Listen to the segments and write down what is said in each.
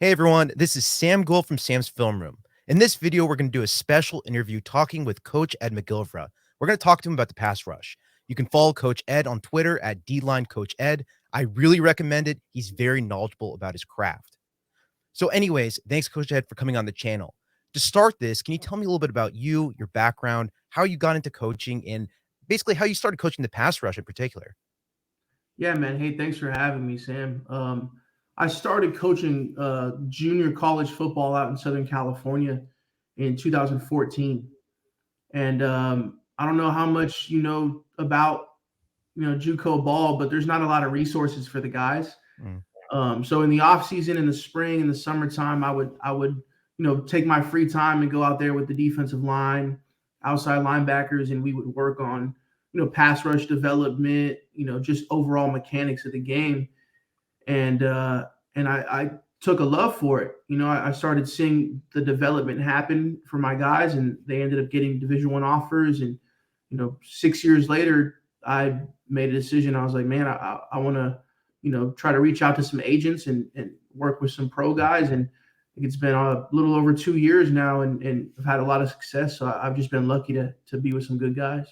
Hey everyone, this is Sam Gould from Sam's Film Room. In this video, we're going to do a special interview talking with Coach Ed McGilvra. We're going to talk to him about the pass rush. You can follow Coach Ed on Twitter at DLineCoachEd. I really recommend it. He's very knowledgeable about his craft. So anyways, thanks Coach Ed for coming on the channel. To start this, can you tell me a little bit about you, your background, how you got into coaching, and basically how you started coaching the pass rush in particular? Yeah, man. Hey, thanks for having me, Sam. I started coaching junior college football out in Southern California in 2014, and I don't know how much you know about JUCO ball, but there's not a lot of resources for the guys. Mm, So in the off season, in the spring, in the summertime, I would take my free time and go out there with the defensive line, outside linebackers, and we would work on pass rush development, just overall mechanics of the game, and I took a love for it. I started seeing the development happen for my guys, and they ended up getting Division I offers, and 6 years later, I made a decision. I was like, man, I want to try to reach out to some agents and work with some pro mm. guys. And I think it's been a little over 2 years now, and I've had a lot of success. So I've just been lucky to be with some good guys.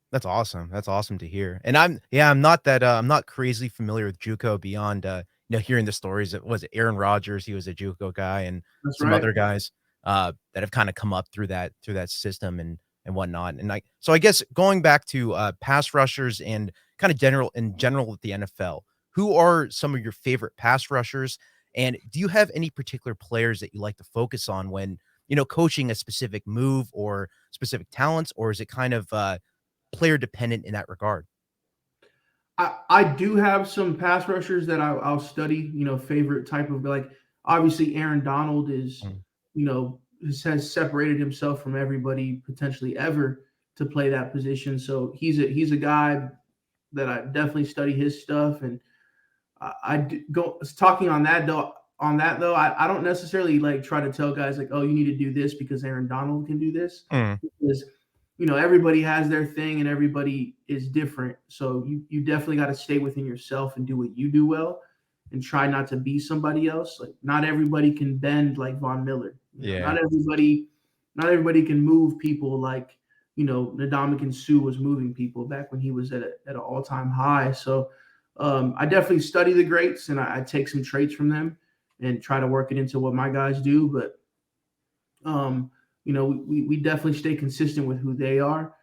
That's awesome. That's awesome to hear. And I'm not crazy familiar with JUCO beyond hearing the stories. It was Aaron Rodgers, he was a JUCO guy, and That's some right. other guys that have kind of come up through that system and whatnot. And I guess going back to pass rushers and kind of general with the NFL, who are some of your favorite pass rushers? And do you have any particular players that you like to focus on when coaching a specific move or specific talents, or is it kind of player dependent in that regard? I do have some pass rushers that I'll study, favorite type of, like, obviously Aaron Donald is, Mm, has separated himself from everybody potentially ever to play that position. So he's a guy that I definitely study his stuff. And I do go talking on that though. I don't necessarily like try to tell guys like, oh, you need to do this because Aaron Donald can do this, mm, because everybody has their thing and everybody is different. So you definitely got to stay within yourself and do what you do well, and try not to be somebody else. Like, not everybody can bend like Von Miller. yeah. Not everybody can move people like Ndamukong Suh was moving people back when he was at an all time high. So I definitely study the greats, and I take some traits from them and try to work it into what my guys do. But we definitely stay consistent with who they are.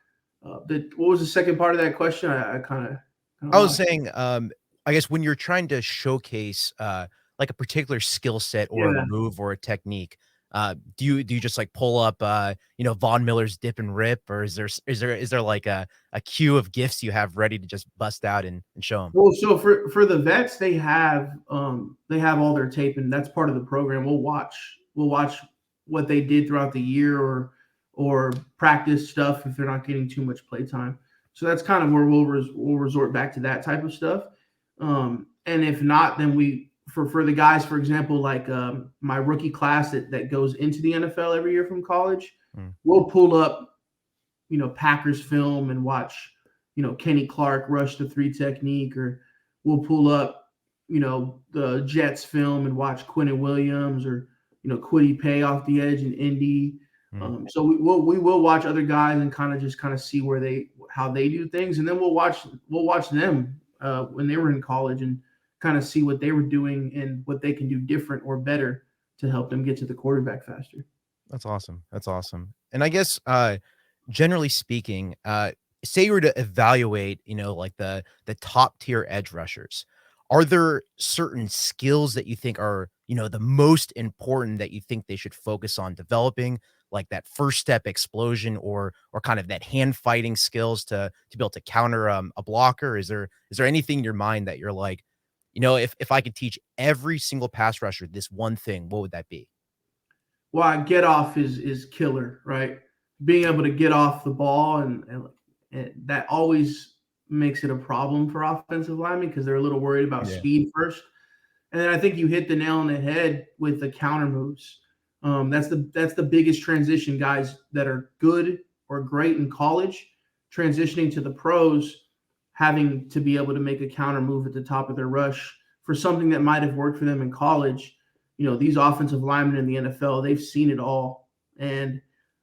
What was the second part of that question? I kind of I was lost. saying, I guess when you're trying to showcase, like a particular skill set or a Yeah. move or a technique, do you just like pull up, Von Miller's dip and rip, or is there like a queue of gifts you have ready to just bust out and show them? Well, so for the vets, they have all their tape, and that's part of the program. We'll watch what they did throughout the year, or practice stuff if they're not getting too much play time. So that's kind of where we'll resort back to that type of stuff. And if not, then we for the guys, for example, like my rookie class that goes into the NFL every year from college, Mm, we'll pull up Packers film and watch Kenny Clark rush the three technique, or we'll pull up the Jets film and watch Quentin Williams, or Quiddy Pay off the edge in Indy. mm. So we will watch other guys and kind of see how they do things, and then we'll watch them when they were in college, and kind of see what they were doing and what they can do different or better to help them get to the quarterback faster. That's awesome. That's awesome. And I guess, generally speaking, say you were to evaluate, like the top tier edge rushers, are there certain skills that you think are, the most important that you think they should focus on developing, like that first step explosion or kind of that hand fighting skills to be able to counter a blocker? Is there anything in your mind that you're like, if I could teach every single pass rusher this one thing, what would that be? Well, get off is killer, right? Being able to get off the ball, and that always makes it a problem for offensive linemen because they're a little worried about Yeah. speed first. And then I think you hit the nail on the head with the counter moves. That's the biggest transition. Guys that are good or great in college, transitioning to the pros, having to be able to make a counter move at the top of their rush for something that might have worked for them in college. these offensive linemen in the NFL, they've seen it all. And,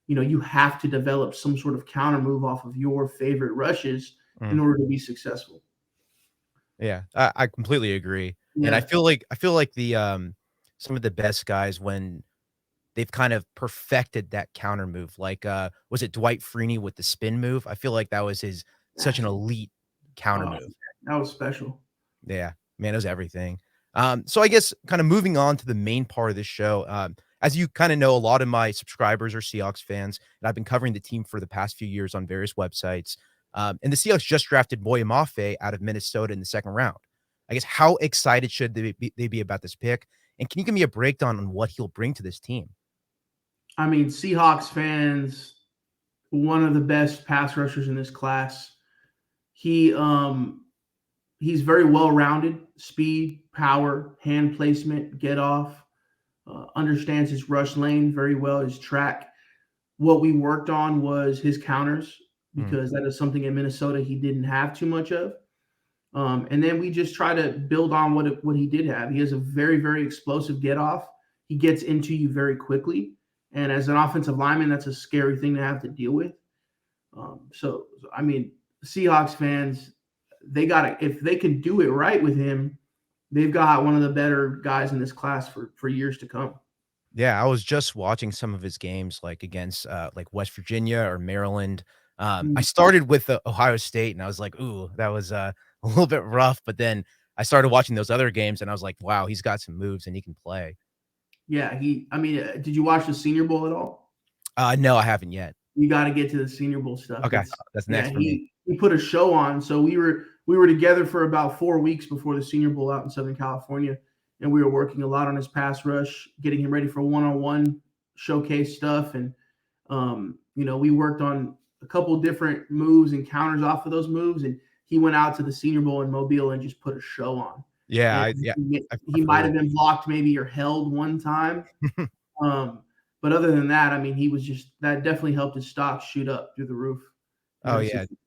you have to develop some sort of counter move off of your favorite rushes in Mm. order to be successful. Yeah, I completely agree, and Yeah. I feel like some of the best guys when they've kind of perfected that counter move, like, was it Dwight Freeney with the spin move? I feel like that was his such an Nasty. elite counter Oh, move. that was special. Yeah, man, it was everything. So I guess kinda moving on to the main part of this show, as you kinda know, a lot of my subscribers are Seahawks fans, and I've been covering the team for the past few years on various websites. And the Seahawks just drafted Boye Mafe out of Minnesota in the second round. I guess how excited should they be about this pick? And can you give me a breakdown on what he'll bring to this team? I mean, Seahawks fans, one of the best pass rushers in this class. He he's very well rounded, speed, power, hand placement, get off, understands his rush lane very well, his track. What we worked on was his counters Mm, because that is something in Minnesota he didn't have too much of. And then we just try to build on what he did have. He has a very, very explosive get off. He gets into you very quickly. And as an offensive lineman, that's a scary thing to have to deal with. I mean, Seahawks fans, they got to, if they can do it right with him, they've got one of the better guys in this class for years to come. yeah, I was just watching some of his games, like, against, like, West Virginia or Maryland. I Mm. started with, Ohio State, and I was like, "Ooh, that was, a little bit rough," but then I started watching those other games, and I was like, "Wow, he's got some moves, and he can play." Yeah, I mean, did you watch the Senior Bowl at all? No, I haven't yet. You got to get to the Senior Bowl stuff. Okay, It's that's Yeah, next for me. he put a show on. So we were together for about 4 weeks before the Senior Bowl out in Southern California, and we were working a lot on his pass rush, getting him ready for one-on-one showcase stuff, and we worked on a couple different moves and counters off of those moves, and he went out to the Senior Bowl in Mobile and just put a show on. Yeah, And yeah, he I've might heard. have been blocked maybe or held one time, um, but other than that, I mean, he was just that definitely helped his stock shoot up through the roof. Oh, Very yeah. successful.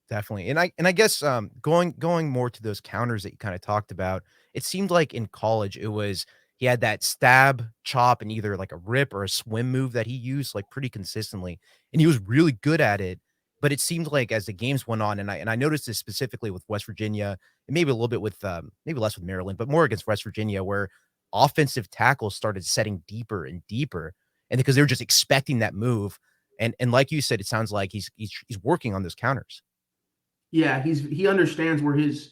Definitely, and I guess, going more to those counters that you kinda talked about, it seemed like in college, it was he had that stab, chop, and either, like, a rip or a swim move that he used, like, pretty consistently, and he was really good at it, but it seemed like as the games went on, and I noticed this specifically with West Virginia, and maybe a little bit with, maybe less with Maryland, but more against West Virginia, where offensive tackles started setting deeper and deeper, and because they were just expecting that move, and like you said, it sounds like he's working on those counters. Yeah, he understands where his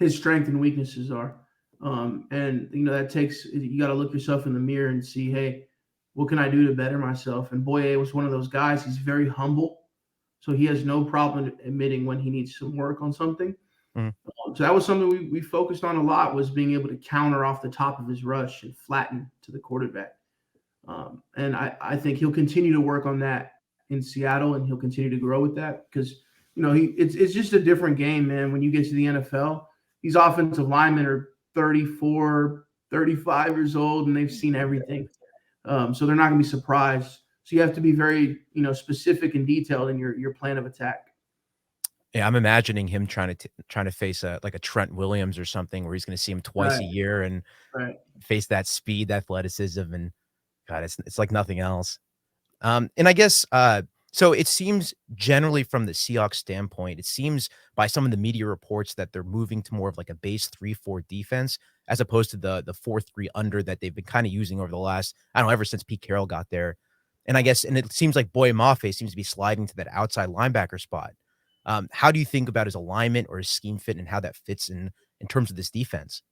strength and weaknesses are. And that takes you got to look yourself in the mirror and see, hey, what can I do to better myself? And Boye was one of those guys. He's very humble, so he has no problem admitting when he needs some work on something. Mhm. So that was something we focused on a lot, was being able to counter off the top of his rush and flatten to the quarterback. And I think he'll continue to work on that in Seattle, and he'll continue to grow with that because it's just a different game, man. When you get to the NFL, these offensive linemen are 34, 35 years old, and they've seen everything. So they're not going to be surprised. So you have to be very specific and detailed in your plan of attack. Yeah, I'm imagining him trying to face a like a Trent Williams or something where he's gonna see him twice Right, a year and right. face that speed, athleticism, and god, it's like nothing else. And I guess, so it seems generally from the Seahawks standpoint, it seems by some of the media reports that they're moving to more of like a base 3-4 defense as opposed to the 4-3 under that they've been kinda using over the last I don't know, ever since Pete Carroll got there. And I guess and it seems like Boye Mafe seems to be sliding to that outside linebacker spot. How do you think about his alignment or his scheme fit and how that fits in terms of this defense?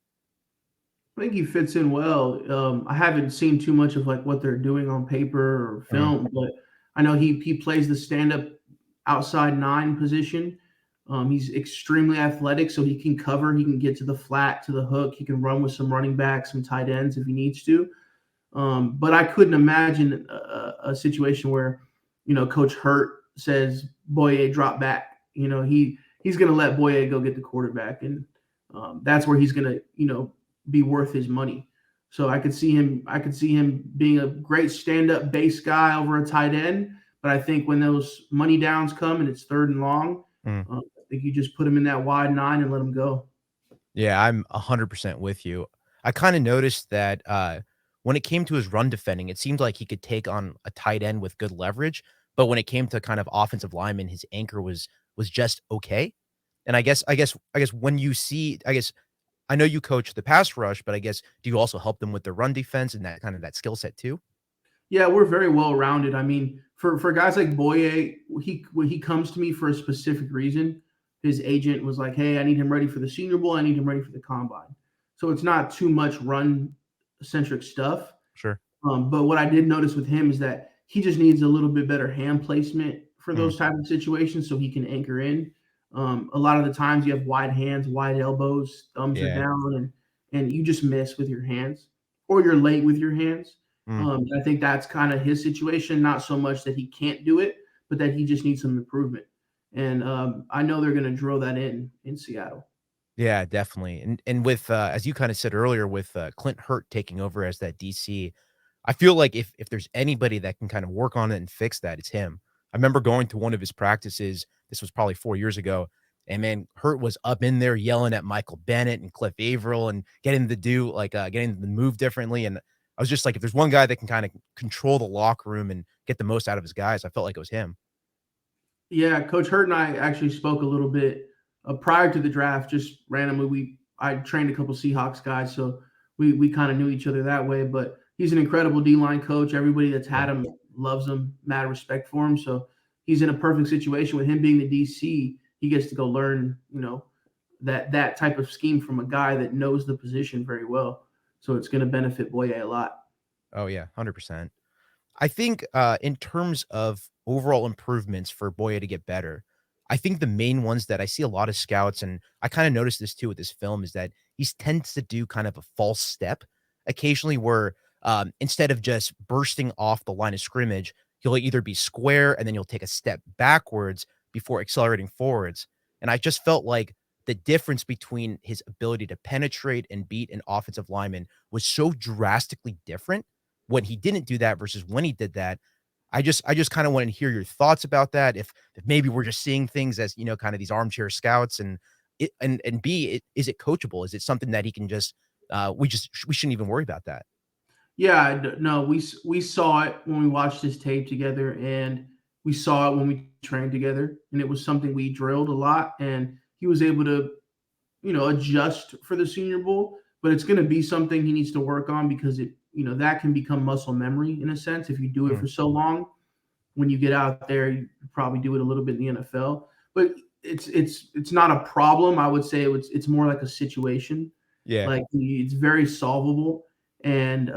I think he fits in well. I haven't seen too much of like what they're doing on paper or Mm, film, but I know he plays the stand up outside nine position. He's extremely athletic, so he can cover. He can get to the flat, to the hook. He can run with some running backs, some tight ends if he needs to. But I couldn't imagine a situation where, Coach Hurt says Boye drop back. He's going to let Boye go get the quarterback, and that's where he's going to be worth his money. So I could see him. I could see him being a great stand-up base guy over a tight end. But I think when those money downs come and it's third and long, mm. I think you just put him in that wide nine and let him go. Yeah, I'm 100% with you. I kinda noticed that, when it came to his run defending, it seemed like he could take on a tight end with good leverage, but when it came to kind of offensive linemen, his anchor was just okay. And I guess when you see I guess I know you coach the pass rush, but I guess do you also help them with the run defense and that kind of that skill set too? Yeah, we're very well rounded. I mean, for guys like Boye, he when he comes to me for a specific reason, his agent was like, "Hey, I need him ready for the Senior Bowl. I need him ready for the Combine." So it's not too much run centric stuff. Sure. But what I did notice with him is that he just needs a little bit better hand placement for Mm, those type of situations so he can anchor in. A lot of the times you have wide hands, wide elbows, thumbs are yeah. down, and you just miss with your hands, or you're late with your hands. Mm. I think that's kind of his situation. Not so much that he can't do it, but that he just needs some improvement. And I know they're going to drill that in Seattle. Yeah, definitely. And with, as you kinda said earlier with, Clint Hurt taking over as that DC, I feel like if there's anybody that can kind of work on it and fix that, it's him. I remember going to one of his practices, this was probably 4 years ago, and man, Hurt was up in there yelling at Michael Bennett and Cliff Averill and getting them to do like, getting them to move differently, and I was just like, if there's one guy that can kinda control the locker room and get the most out of his guys, I felt like it was him. Yeah, Coach Hurt and I actually spoke a little bit prior to the draft. Just randomly, I trained a couple Seahawks guys, so we kind of knew each other that way. But he's an incredible D line coach. Everybody that's Yeah. had him loves him, mad respect for him. So he's in a perfect situation with him being the DC. He gets to go learn, that type of scheme from a guy that knows the position very well. So it's going to benefit Boye a lot. Oh, yeah, 100%. I think, in terms of overall improvements for Boya to get better, I think the main ones that I see a lot of scouts, and I kinda noticed this too with this film, is that he tends to do kind of a false step occasionally where, instead of just bursting off the line of scrimmage, he'll either be square and then he'll take a step backwards before accelerating forwards, and I just felt like the difference between his ability to penetrate and beat an offensive lineman was so drastically different when he didn't do that versus when he did that. I just kinda wanted to hear your thoughts about that, if maybe we're just seeing things as, kind of these armchair scouts and it and B, is it coachable? Is it something that he can just, we shouldn't even worry about that? Yeah, no, we saw it when we watched his tape together, and we saw it when we trained together, and it was something we drilled a lot, and he was able to, adjust for the Senior Bowl. But it's going to be something he needs to work on because that can become muscle memory in a sense if you do it Mm, for so long. When you get out there, you probably do it a little bit in the NFL, but it's not a problem. I would say it's more like a situation. yeah, Like it's very solvable, and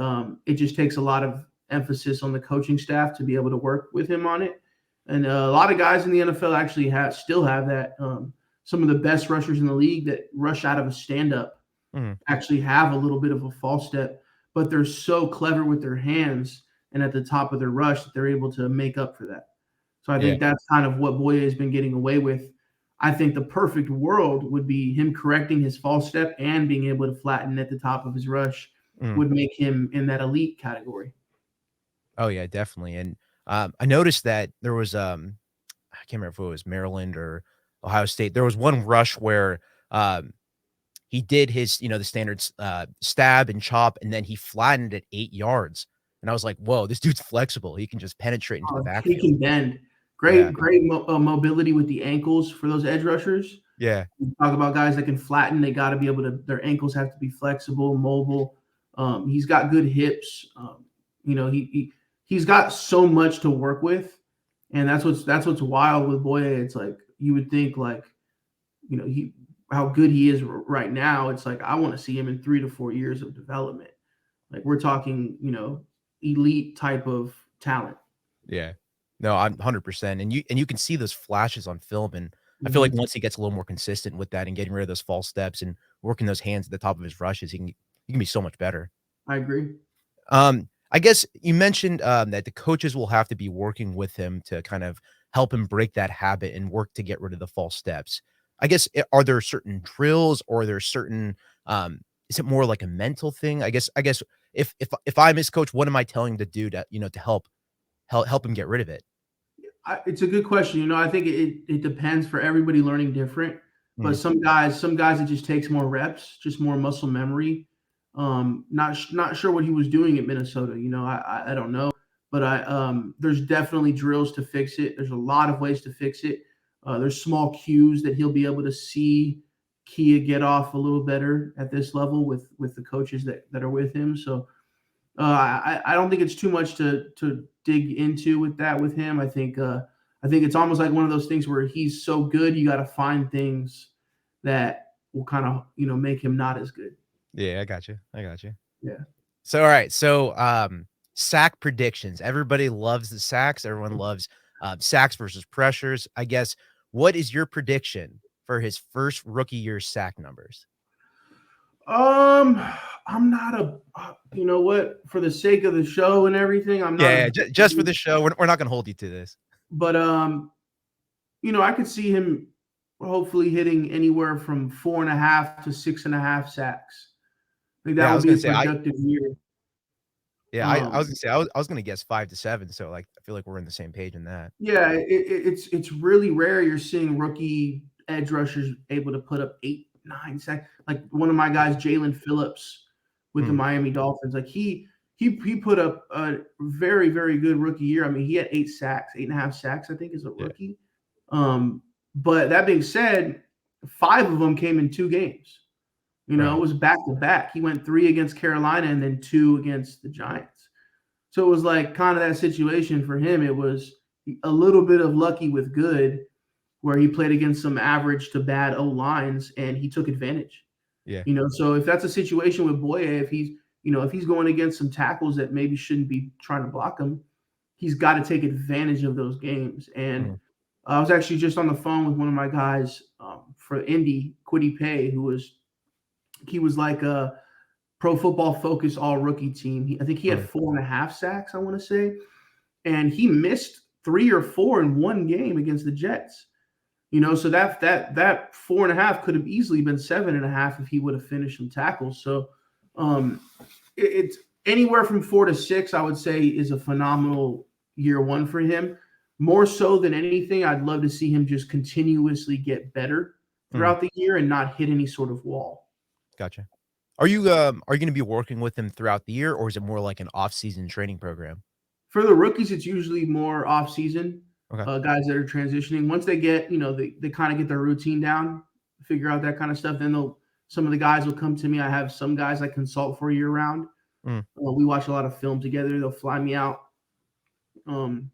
it just takes a lot of emphasis on the coaching staff to be able to work with him on it. And a lot of guys in the NFL actually still have that. Some of the best rushers in the league that rush out of a stand up mhm, actually have a little bit of a false step, but they're so clever with their hands and at the top of their rush that they're able to make up for that. So I yeah, think that's kind of what Boye has been getting away with. I think the perfect world would be him correcting his false step and being able to flatten at the top of his rush mhm. would make him in that elite category. Oh, yeah, definitely, and, I noticed that there was, I can't remember if it was Maryland or Ohio State, there was one rush where, he did his, the standards, stab and chop, and then he flattened it 8 yards, and I was like, "Whoa, this dude's flexible. He can just penetrate into the He backfield." can bend. Yeah. Great mobility with the ankles for those edge rushers. Yeah. You talk about guys that can flatten, they got to be able to, their ankles have to be flexible, mobile. He's got good hips. You know, he's got so much to work with, and that's what's wild with Boye. It's like you would think like, he how good he is right now. It's like I want to see him in 3 to 4 years of development. Like we're talking, elite type of talent. Yeah. No, I'm 100%, and you can see those flashes on film, and I feel like Mhm. once he gets a little more consistent with that and getting rid of those false steps and working those hands at the top of his rushes, he can be so much better. I agree. I guess you mentioned, that the coaches will have to be working with him to kind of help him break that habit and work to get rid of the false steps. I guess, are there certain drills or are there certain, is it more like a mental thing? I guess if I'm his coach, what am I telling him to do to, to help him get rid of it? It's a good question. I think it depends for everybody learning different. But Mm, some guys, it just takes more reps, just more muscle memory. Not sure what he was doing at Minnesota. I don't know, but there's definitely drills to fix it. There's a lot of ways to fix it. There's small cues that he'll be able to see Kia get off a little better at this level with the coaches that are with him. So I don't think it's too much to dig into with him. I think it's almost like one of those things where he's so good, you got to find things that will kind of make him not as good. Yeah, I got you. I got you. Yeah. So, all right. So, sack predictions. Everybody loves the sacks. Everyone loves sacks versus pressures. I guess, what is your prediction for his first rookie year sack numbers? Um, I'm not a, you know what, for the sake of the show and everything, I'm not Yeah, a, just for the show. We're not going to hold you to this. but I could see him hopefully hitting anywhere from 4.5 to 6.5 sacks. I think that Yeah, I would was be going a to say, productive year. I was Um, going to say, I was going to guess 5 to 7. So, like, I feel like we're in the same page in that. yeah, it's really rare you're seeing rookie edge rushers able to put up 8, 9 sacks. Like one of my guys, Jalen Phillips, with the Mm, Miami Dolphins. Like he put up a very very good rookie year. I mean, he had 8 sacks, 8.5 sacks, I think, as a yeah. rookie. But that being said, 5 of them came in 2 games. It Right. was back to back. He went 3 against Carolina and then 2 against the Giants. So it was like kind of that situation for him. It was a little bit of lucky with good, where he played against some average to bad O lines and he took advantage. Yeah. So if that's a situation with Boye, if he's going against some tackles that maybe shouldn't be trying to block him, he's got to take advantage of those games. And Mhm. I was actually just on the phone with one of my guys for Indy, Quiddy Pay, he was like a Pro Football Focus All Rookie team. I think he had Mhm. 4.5 sacks, I want to say, and he missed 3 or 4 in one game against the Jets. So that 4.5 could have easily been 7.5 if he would have finished some tackles. So um, it's anywhere from 4 to 6, I would say, is a phenomenal year one for him. More so than anything, I'd love to see him just continuously get better Mhm. throughout the year and not hit any sort of wall. Gotcha. Are you going to be working with him throughout the year, or is it more like an off-season training program? For the rookies, it's usually more off season, Okay. guys that are transitioning. Once they get, they kind of get their routine down, figure out that kind of stuff, then some of the guys will come to me. I have some guys I consult for year round. Mm, We watch a lot of film together. They'll fly me out um,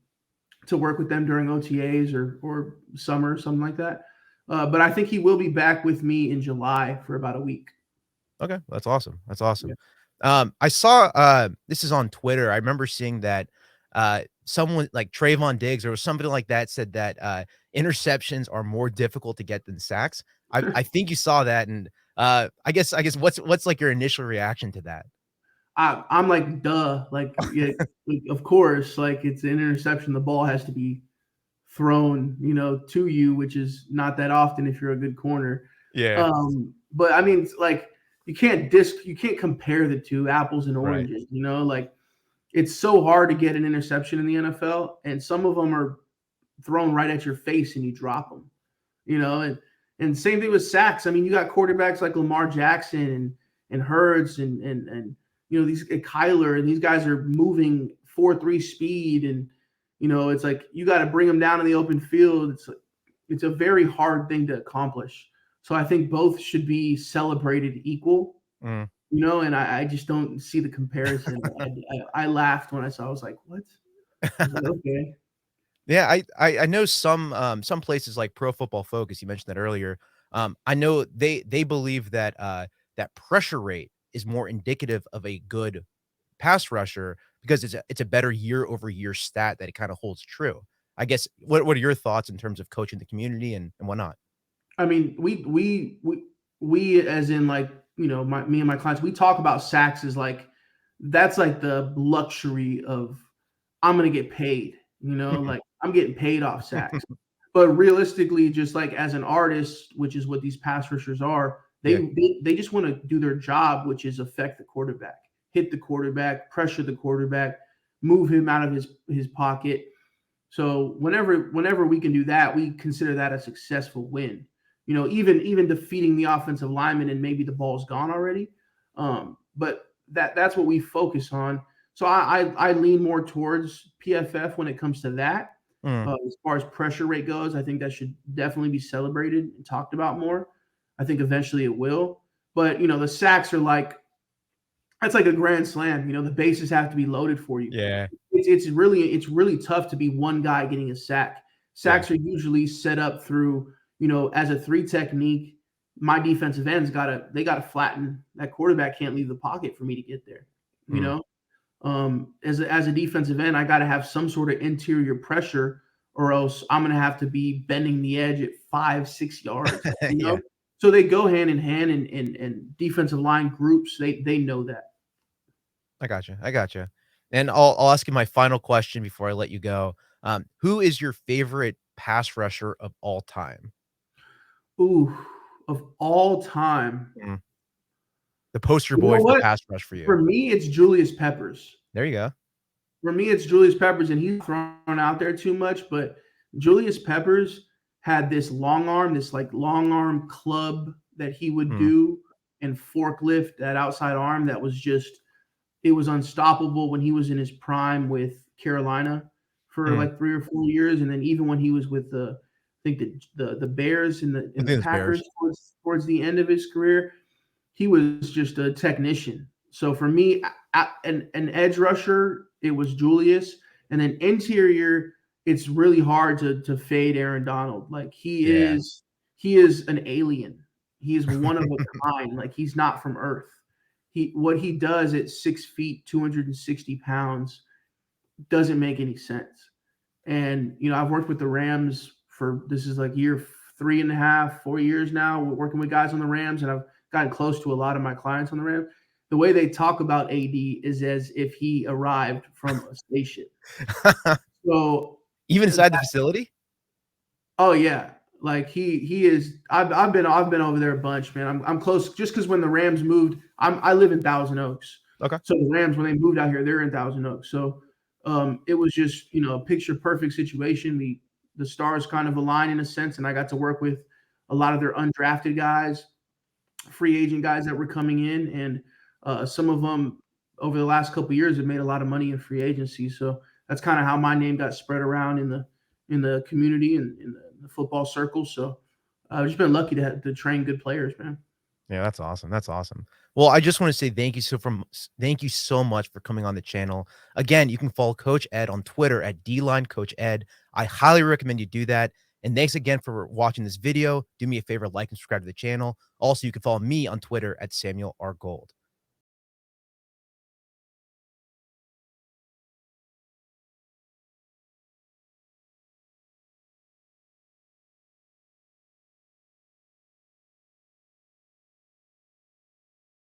to work with them during OTAs or summer, something like that. But I think he will be back with me in July for about a week. okay, that's awesome. That's awesome. Yeah. I saw this is on Twitter. I remember seeing that someone like Trayvon Diggs or somebody like that said that interceptions are more difficult to get than sacks. I think you saw that, and I guess what's like your initial reaction to that? I'm like, duh, like, yeah, like, of course, like it's an interception. The ball has to be thrown, to you, which is not that often if you're a good corner. Yeah. But I mean, like you can't compare the two, apples and Right. oranges. Like it's so hard to get an interception in the NFL, and some of them are thrown right at your face and you drop them. And same thing with sacks. I mean, you got quarterbacks like Lamar Jackson and Hurts and these Kyler, and these guys are moving 4.3 speed, and it's like you got to bring them down in the open field. It's a very hard thing to accomplish. So I think both should be celebrated equal. Mm. And I just don't see the comparison. I laughed when I saw. I was like, what? I was like, okay. Yeah, I know some places like Pro Football Focus, you mentioned that earlier. I know they believe that that pressure rate is more indicative of a good pass rusher because it's a better year over year stat that it kind of holds true. I guess what are your thoughts in terms of coaching the community and whatnot? I mean, we as in like me and my clients, we talk about sacks as like that's like the luxury of I'm gonna get paid. Like I'm getting paid off sacks. But realistically, just like as an artist, which is what these pass rushers are, Yeah. they just want to do their job, which is affect the quarterback, hit the quarterback, pressure the quarterback, move him out of his pocket. So whenever we can do that, we consider that a successful win. Even defeating the offensive lineman and maybe the ball's gone already. but that's what we focus on. So I lean more towards PFF when it comes to that. Mm, As far as pressure rate goes, I think that should definitely be celebrated and talked about more. I think eventually it will. But the sacks are like that's like a grand slam. The bases have to be loaded for you. yeah, It's really tough to be one guy getting a sack. yeah, Sacks are usually set up through as a three technique. My defensive ends gotta flatten that quarterback can't leave the pocket for me to get there. You mm, know, as a defensive end, I got to have some sort of interior pressure, or else I'm going to have to be bending the edge at 5-6 yards. yeah. So they go hand in hand, and defensive line groups they know that. I gotcha, I gotcha. And I'll ask you my final question before I let you go. Who is your favorite pass rusher of all time? Ooh, of all time, Mm, the poster you boy know for what? pass rush for you. For me, it's Julius Peppers. There you go. For me, it's Julius Peppers, and he's thrown out there too much. But Julius Peppers had this long arm, this like long arm club that he would Mm, do and forklift that outside arm that was just it was unstoppable when he was in his prime with Carolina for mm. like 3 or 4 years, and then even when he was with I think the Bears and I the think it's Packers Bears. towards the end of his career, he was just a technician. So for me, an edge rusher, it was Julius, and then interior, it's really hard to fade Aaron Donald. Like Yeah. he is an alien. He is one of a kind. Like he's not from Earth. What he does at 6 feet, 260 pounds, doesn't make any sense. And I've worked with the Rams for this is like year 3.5, 4 years now. We're working with guys on the Rams, and I've gotten close to a lot of my clients on the Rams. The way they talk about AD is as if he arrived from a spaceship. So, Even inside the facility? oh yeah, like he is. I've been over there a bunch, man. I'm close just because when the Rams moved, I live in Thousand Oaks, Okay. so the Rams when they moved out here, they're in Thousand Oaks. So it was just a picture perfect situation. The stars kind of align in a sense, and I got to work with a lot of their undrafted guys, free agent guys that were coming in, and some of them over the last couple of years have made a lot of money in free agency. So that's kind of how my name got spread around in the community and in the football circle. So I've just been lucky to train good players, man. Yeah, that's awesome. That's awesome. Well, I just want to say thank you so much for coming on the channel. Again, you can follow Coach Ed on Twitter at DLineCoachEd. I highly recommend you do that. And thanks again for watching this video. Do me a favor, like and subscribe to the channel. Also, you can follow me on Twitter at Samuel R. Gold.